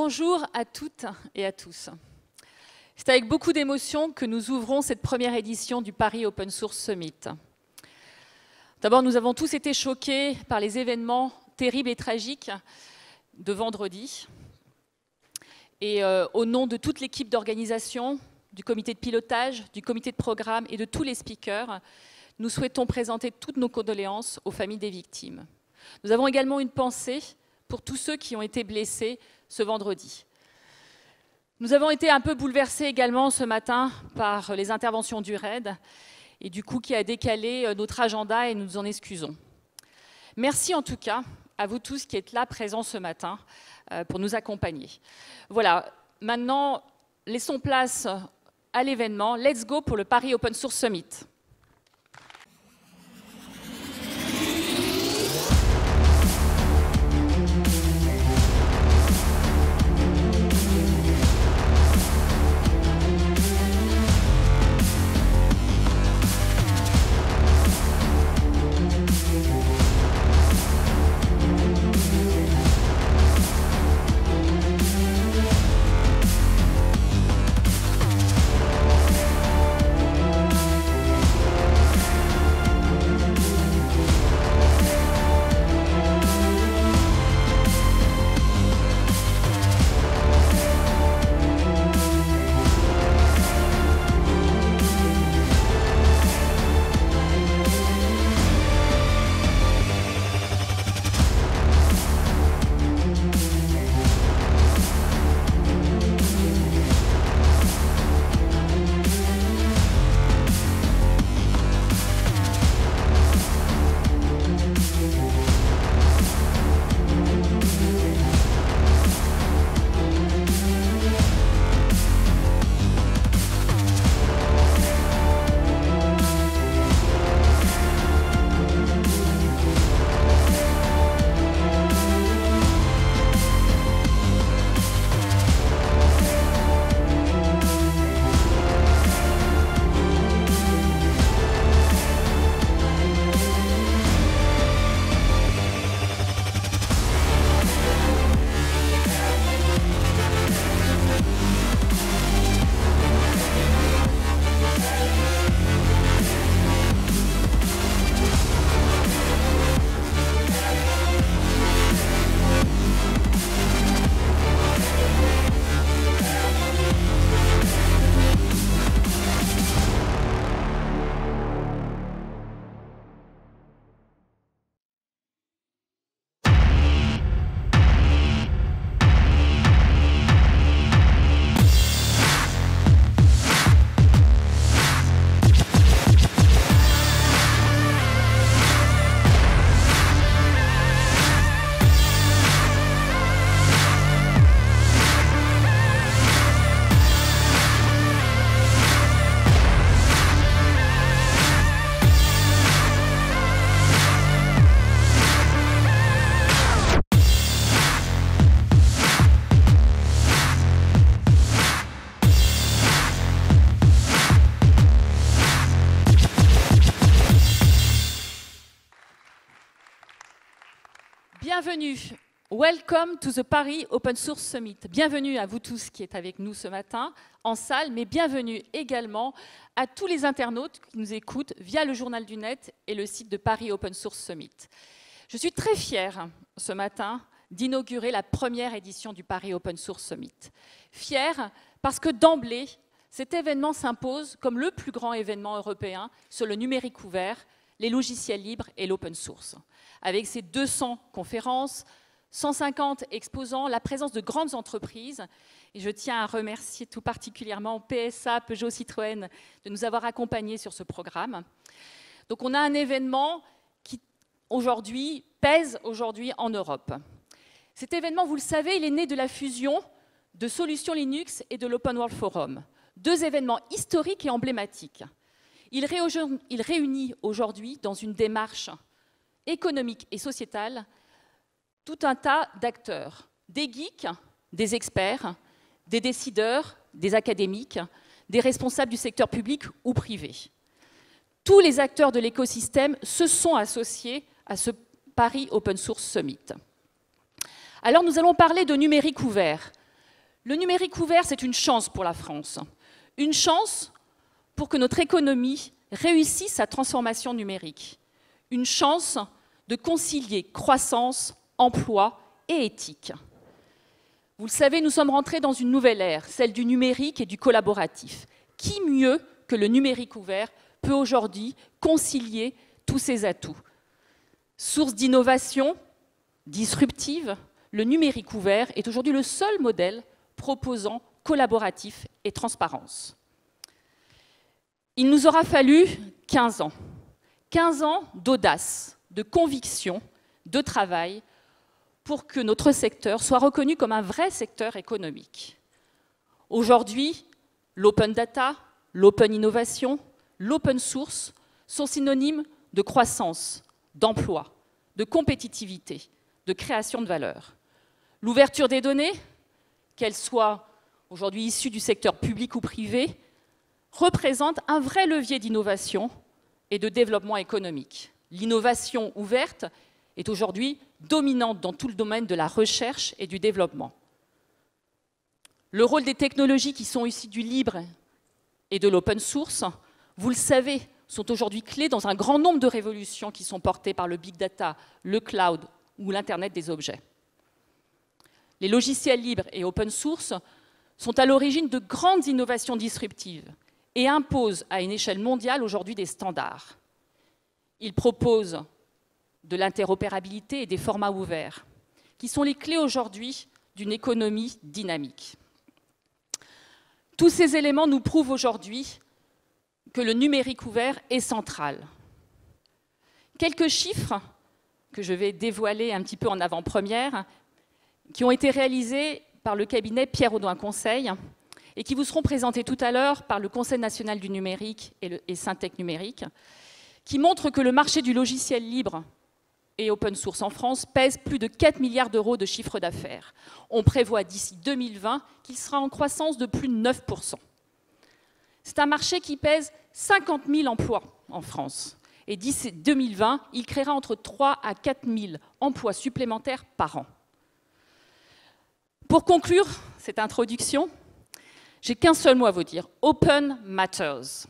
Bonjour à toutes et à tous. C'est avec beaucoup d'émotion que nous ouvrons cette première édition du Paris Open Source Summit. D'abord, nous avons tous été choqués par les événements terribles et tragiques de vendredi. Et au nom de toute l'équipe d'organisation, du comité de pilotage, du comité de programme et de tous les speakers, nous souhaitons présenter toutes nos condoléances aux familles des victimes. Nous avons également une pensée pour tous ceux qui ont été blessés ce vendredi. Nous avons été un peu bouleversés également ce matin par les interventions du RAID et du coup qui a décalé notre agenda et nous nous en excusons. Merci en tout cas à vous tous qui êtes là présents ce matin pour nous accompagner. Voilà, maintenant laissons place à l'événement. Let's go pour le Paris Open Source Summit. Bienvenue, welcome to the Paris Open Source Summit. Bienvenue à vous tous qui êtes avec nous ce matin en salle, mais bienvenue également à tous les internautes qui nous écoutent via le Journal du Net et le site de Paris Open Source Summit. Je suis très fière ce matin d'inaugurer la première édition du Paris Open Source Summit. Fière parce que d'emblée, cet événement s'impose comme le plus grand événement européen sur le numérique ouvert, les logiciels libres et l'open source. Avec ses 200 conférences, 150 exposants, la présence de grandes entreprises. Et je tiens à remercier tout particulièrement PSA, Peugeot Citroën, de nous avoir accompagnés sur ce programme. Donc on a un événement qui aujourd'hui pèse en Europe. Cet événement, vous le savez, il est né de la fusion de Solutions Linux et de l'Open World Forum. Deux événements historiques et emblématiques. Il réunit aujourd'hui, dans une démarche économique et sociétale, tout un tas d'acteurs, des geeks, des experts, des décideurs, des académiques, des responsables du secteur public ou privé. Tous les acteurs de l'écosystème se sont associés à ce Paris Open Source Summit. Alors nous allons parler de numérique ouvert, Le numérique ouvert, c'est une chance pour la France. Une chance pour que notre économie réussisse sa transformation numérique. Une chance de concilier croissance, emploi et éthique. Vous le savez, nous sommes rentrés dans une nouvelle ère, celle du numérique et du collaboratif. Qui mieux que le numérique ouvert peut aujourd'hui concilier tous ces atouts? Source d'innovation disruptive, le numérique ouvert est aujourd'hui le seul modèle proposant collaboratif et transparence. Il nous aura fallu 15 ans. 15 ans d'audace, de conviction, de travail pour que notre secteur soit reconnu comme un vrai secteur économique. Aujourd'hui, l'open data, l'open innovation, l'open source sont synonymes de croissance, d'emploi, de compétitivité, de création de valeur. L'ouverture des données, qu'elles soient aujourd'hui issues du secteur public ou privé, représente un vrai levier d'innovation et de développement économique. L'innovation ouverte est aujourd'hui dominante dans tout le domaine de la recherche et du développement. Le rôle des technologies qui sont issues du libre et de l'open source, vous le savez, sont aujourd'hui clés dans un grand nombre de révolutions qui sont portées par le big data, le cloud ou l'Internet des objets. Les logiciels libres et open source sont à l'origine de grandes innovations disruptives et imposent à une échelle mondiale aujourd'hui des standards. Ils proposent de l'interopérabilité et des formats ouverts, qui sont les clés aujourd'hui d'une économie dynamique. Tous ces éléments nous prouvent aujourd'hui que le numérique ouvert est central. Quelques chiffres que je vais dévoiler un petit peu en avant-première, qui ont été réalisés par le cabinet Pierre Audouin Conseil et qui vous seront présentés tout à l'heure par le Conseil national du numérique et Syntec Numérique, qui montrent que le marché du logiciel libre et open source en France pèse plus de 4 milliards d'euros de chiffre d'affaires. On prévoit d'ici 2020 qu'il sera en croissance de plus de 9%. C'est un marché qui pèse 50 000 emplois en France. Et d'ici 2020, il créera entre 3 à 4 000 emplois supplémentaires par an. Pour conclure cette introduction, j'ai qu'un seul mot à vous dire. Open matters.